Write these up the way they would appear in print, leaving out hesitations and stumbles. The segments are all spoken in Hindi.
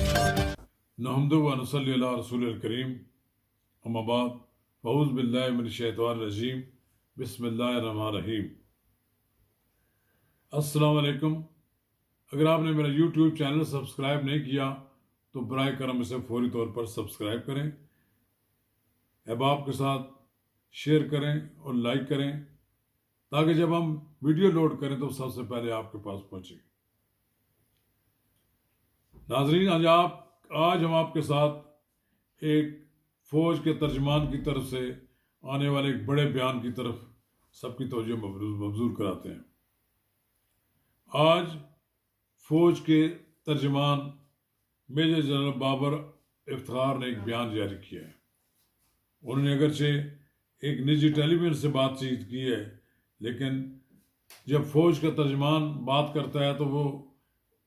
नहमदु व नसल्ली अला रसूलिल करीम अम्मा बाद फ़ऊज़ु बिल्लाहि मिनश शैतानिर रजीम बिस्मिल्लाहिर रहमानिर रहीम। अस्सलाम वालेकुम। अगर आपने मेरा यूट्यूब चैनल सब्सक्राइब नहीं किया तो बराए करम इसे फौरी तौर पर सब्सक्राइब करें, अहबाब के साथ शेयर करें और लाइक करें ताकि जब हम वीडियो लोड करें तो सबसे पहले आपके पास पहुंचे। नाजरीन, आज हम आपके साथ एक फ़ौज के तर्जमान की तरफ से आने वाले एक बड़े बयान की तरफ सबकी तवज्जो मबजूल कराते हैं। आज फ़ौज के तर्जमान मेजर जनरल बाबर इफ्तिखार ने एक बयान जारी किया है। उन्होंने अगरचे एक निजी टेलीविज़न से बातचीत की है, लेकिन जब फ़ौज का तर्जमान बात करता है तो वो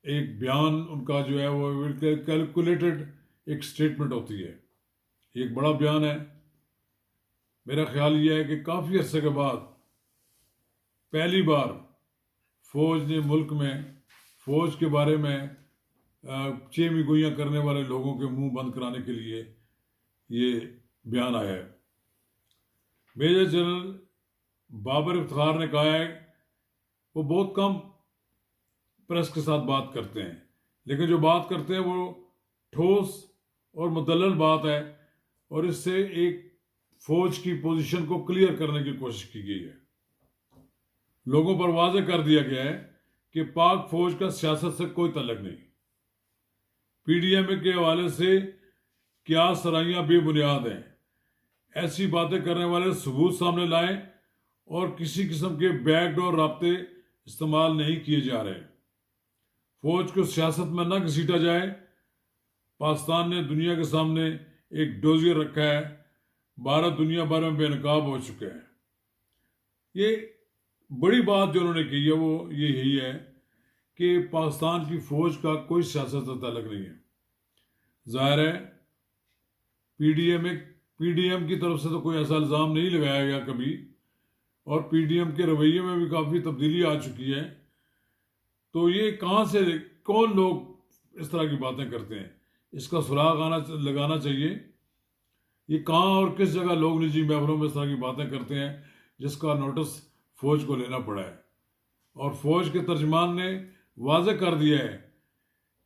एक बयान उनका जो है वो कैलकुलेटेड एक स्टेटमेंट होती है। एक बड़ा बयान है। मेरा ख्याल ये है कि काफ़ी अर्से के बाद पहली बार फ़ौज ने मुल्क में फ़ौज के बारे में चेमी गोइयाँ करने वाले लोगों के मुंह बंद कराने के लिए ये बयान आया है। मेजर जनरल बाबर इफ्तिखार ने कहा है वो बहुत कम प्रेस के साथ बात करते हैं, लेकिन जो बात करते हैं वो ठोस और मुदल्लल बात है और इससे एक फ़ौज की पोजीशन को क्लियर करने की कोशिश की गई है। लोगों पर वाज़ेह कर दिया गया है कि पाक फ़ौज का सियासत से कोई तल्लुक नहीं। पीडीएम के हवाले से क्या सराहियाँ बेबुनियाद हैं। ऐसी बातें करने वाले सबूत सामने लाएं और किसी किस्म के बैकडोर राब्ते इस्तेमाल नहीं किए जा रहे। फ़ौज को सियासत में न घसीटा जाए। पाकिस्तान ने दुनिया के सामने एक डोजियर रखा है। भारत दुनिया भर में बेनकाब हो चुका है। ये बड़ी बात जो उन्होंने की है वो ये यही है कि पाकिस्तान की फ़ौज का कोई सियासत से ताल्लुक नहीं है। ज़ाहिर है पीडीएम की तरफ से तो कोई ऐसा इल्ज़ाम नहीं लगाया गया कभी, और पीडीएम के रवैये में भी काफ़ी तब्दीली आ चुकी है। तो ये कहाँ से कौन लोग इस तरह की बातें करते हैं, इसका सुराग लगाना चाहिए। ये कहाँ और किस जगह लोग निजी महफिलों में इस तरह की बातें करते हैं जिसका नोटिस फ़ौज को लेना पड़ा है। और फ़ौज के तर्जमान ने वाज़ेह कर दिया है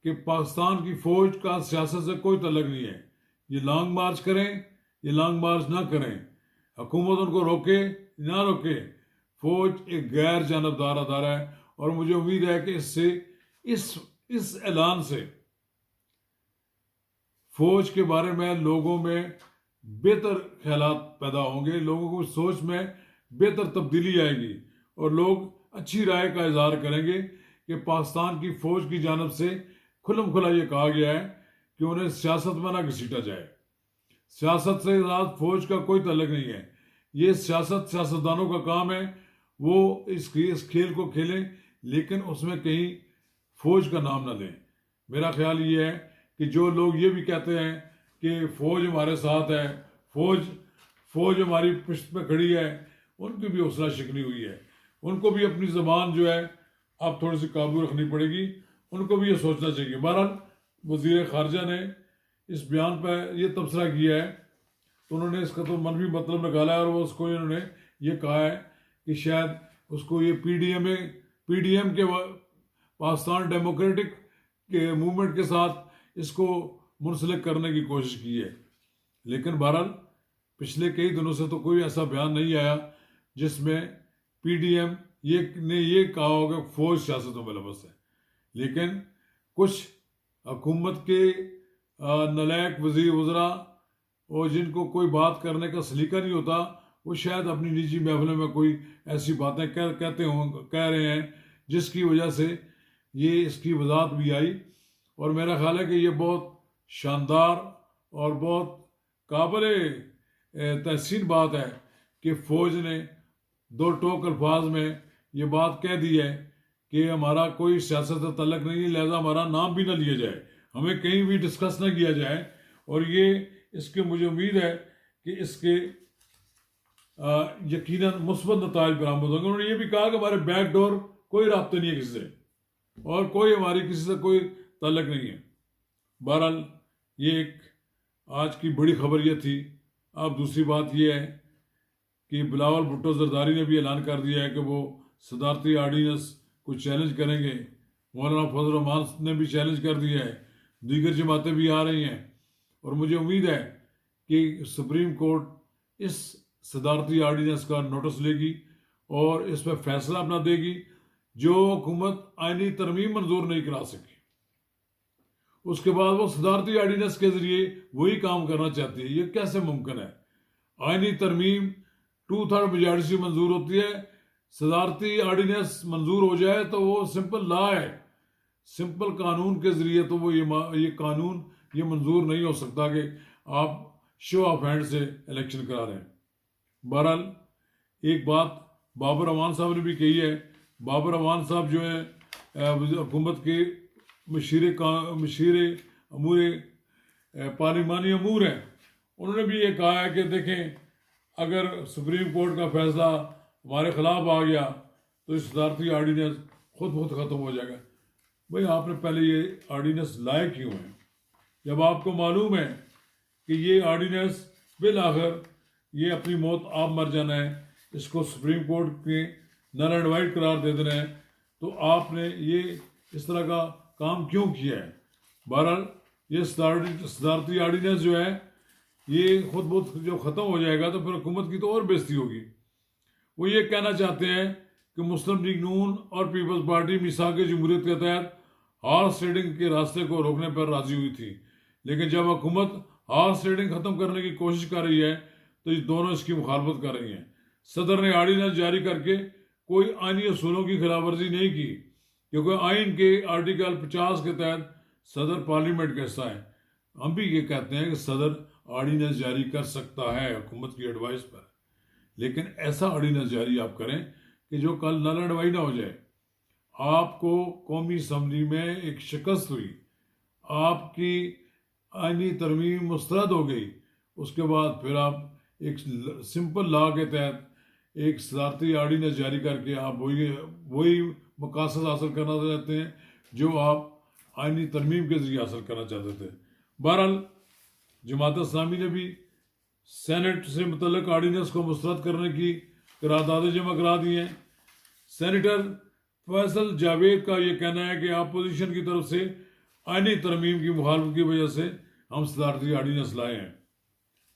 कि पाकिस्तान की फ़ौज का सियासत से कोई तल्लुक नहीं है। ये लॉन्ग मार्च करें, ये लॉन्ग मार्च ना करें, हुकूमत उनको रोके ना रोके, फ़ौज एक गैर जानबदार अदारा है। और मुझे उम्मीद है कि इससे इस ऐलान से फ़ौज के बारे में लोगों में बेहतर ख्यालात पैदा होंगे, लोगों को सोच में बेहतर तब्दीली आएगी और लोग अच्छी राय का इजहार करेंगे कि पाकिस्तान की फ़ौज की जानब से खुल्म खुला ये कहा गया है कि उन्हें सियासत में ना घसीटा जाए। सियासत से साथ फ़ौज का कोई तल्लुक नहीं है। ये सियासतदानों का काम है, वो इस खेल को खेलें, लेकिन उसमें कहीं फ़ौज का नाम ना लें। मेरा ख्याल ये है कि जो लोग ये भी कहते हैं कि फ़ौज हमारे साथ है, फ़ौज हमारी पुश्त पे खड़ी है, उनकी भी हौसला शिकनी हुई है। उनको भी अपनी ज़बान जो है अब थोड़ी सी काबू रखनी पड़ेगी। उनको भी ये सोचना चाहिए। बहरहाल वज़ीर ख़ारजा ने इस बयान पर यह तबसरा किया है, तो उन्होंने इसका तो मनफी मतलब निकाला है और वो उसको इन्होंने ये कहा है कि शायद उसको ये पीडीएम के पाकिस्तान डेमोक्रेटिक के मूवमेंट के साथ इसको मुंसलिक करने की कोशिश की है। लेकिन बहरहाल पिछले कई दिनों से तो कोई ऐसा बयान नहीं आया जिसमें पीडीएम ने ये कहा होगा फ़ौज सियासत में मुलव्वस है। लेकिन कुछ हुकूमत के नलायक वज़ीर वज़रा और जिनको कोई बात करने का सलीका नहीं होता, वो शायद अपनी निजी महफिलों में कोई ऐसी बातें कह रहे हैं जिसकी वजह से ये इसकी वजाहत भी आई। और मेरा ख्याल है कि ये बहुत शानदार और बहुत काबिल तहसीन बात है कि फ़ौज ने दो टोक अल्फाज में ये बात कह दी है कि हमारा कोई सियासत से तल्लुक नहीं है, लिहाजा हमारा नाम भी ना लिया जाए, हमें कहीं भी डिस्कस ना किया जाए। और ये इसके मुझे उम्मीद है कि इसके यकीनन मुस्बत नताइज बरामद होंगे। उन्होंने ये भी कहा कि हमारे बैकडोर कोई राब्ते नहीं है किसी से और कोई हमारी किसी से कोई ताल्लुक नहीं है। बहरहाल ये एक आज की बड़ी खबर ये थी। अब दूसरी बात ये है कि बिलावल भुट्टो जरदारी ने भी ऐलान कर दिया है कि वो सदारती आर्डीनेंस को चैलेंज करेंगे। मौलाना फजल रहमान ने भी चैलेंज कर दिया है, दीगर जमातें भी आ रही हैं, और मुझे उम्मीद है कि सुप्रीम कोर्ट इस सदारती आर्डीनेंस का नोटिस लेगी और इस पर फैसला अपना देगी। जो हुकूमत आईनी तरमीम मंजूर नहीं करा सकी, उसके बाद वो सदारती आर्डीनेंस के जरिए वही काम करना चाहती है। ये कैसे मुमकिन है? आईनी तरमीम 2/3 मेजॉरिटी से मंजूर होती है, सदारती आर्डीनेंस मंजूर हो जाए तो वो सिंपल लॉ है, सिंपल कानून के जरिए तो वो ये कानून ये मंजूर नहीं हो सकता कि आप शो ऑफ हैंड से इलेक्शन करा रहे हैं। बहरहाल एक बात बाबर अवान साहब ने भी कही है। बाबर अवान साहब जो है हुकूमत के मशीर अमूर पार्लिमानी अमूर हैं, उन्होंने भी ये कहा है कि देखें, अगर सुप्रीम कोर्ट का फैसला हमारे खिलाफ आ गया तो इस सदारती आर्डीनेंस खुद ख़त्म हो जाएगा। भाई आपने पहले ये आर्डीनेंस लाए क्यों हैं? जब आपको मालूम है कि ये आर्डीनेंस बिल आखिर ये अपनी मौत आप मर जाना है, इसको सुप्रीम कोर्ट के नल एंड वाइड करार दे देना है, तो आपने ये इस तरह का काम क्यों किया है? बहरहाल ये सदारती आर्डीनेंस जो है ये खुद बहुत जो ख़त्म हो जाएगा तो फिर हुकूमत की तो और बेइज्जती होगी। वो ये कहना चाहते हैं कि मुस्लिम लीग नून और पीपल्स पार्टी मिसाक जमहूरियत के तहत हॉर्स ट्रेडिंग के रास्ते को रोकने पर राजी हुई थी, लेकिन जब हुकूमत हॉर्स ट्रेडिंग ख़त्म करने की कोशिश कर रही है तो ये दोनों इसकी मुखालफत कर रही हैं। सदर ने आर्डीनेंस जारी करके कोई आईनी असूलों की खिलाफवर्जी नहीं की, क्योंकि आइन के आर्टिकल 50 के तहत सदर पार्लियामेंट का हिस्सा है। हम भी ये कहते हैं कि सदर आर्डीनेंस जारी कर सकता है हुकूमत की एडवाइस पर, लेकिन ऐसा आर्डीनेंस जारी आप करें कि जो कल नल एंड वाइड ना हो जाए। आपको कौमी असम्बली में एक शिकस्त हुई, आपकी आईनी तरमीम मुस्तरद हो गई, उसके बाद फिर आप एक सिंपल लॉ के तहत एक सदारती आर्डीनेंस जारी करके आप वही मकासद हासिल करना चाहते हैं जो आप आईनी तरमीम के जरिए हासिल करना चाहते थे। बहरहाल जमात इस्लामी ने भी सेनेट से मुतल्लिक आर्डीनेंस को मुस्तरद करने की करारदादें जमा करा दी हैं। सेनेटर फैसल जावेद का ये कहना है कि अपोजिशन की तरफ से आईनी तरमीम की मुखालफत की वजह से हम सदारती आर्डीनेंस लाए हैं।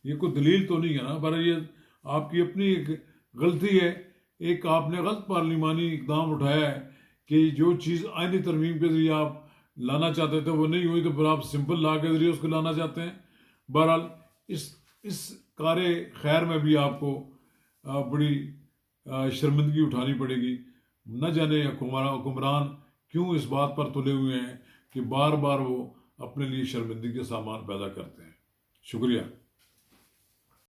ये कोई दलील तो नहीं है ना, पर ये आपकी अपनी एक गलती है। एक आपने गलत पार्लिमानी इकदाम उठाया है कि जो चीज़ आईनी तरमीम के जरिए आप लाना चाहते थे वो नहीं हुई, तो फिर आप सिंपल लॉ के जरिए उसको लाना चाहते हैं। बहरहाल इस कार्य खैर में भी आपको बड़ी शर्मिंदगी उठानी पड़ेगी। न जाने हुक्मरान क्यों इस बात पर तुले हुए हैं कि बार बार वो अपने लिए शर्मिंदगी के सामान पैदा करते हैं। शुक्रिया।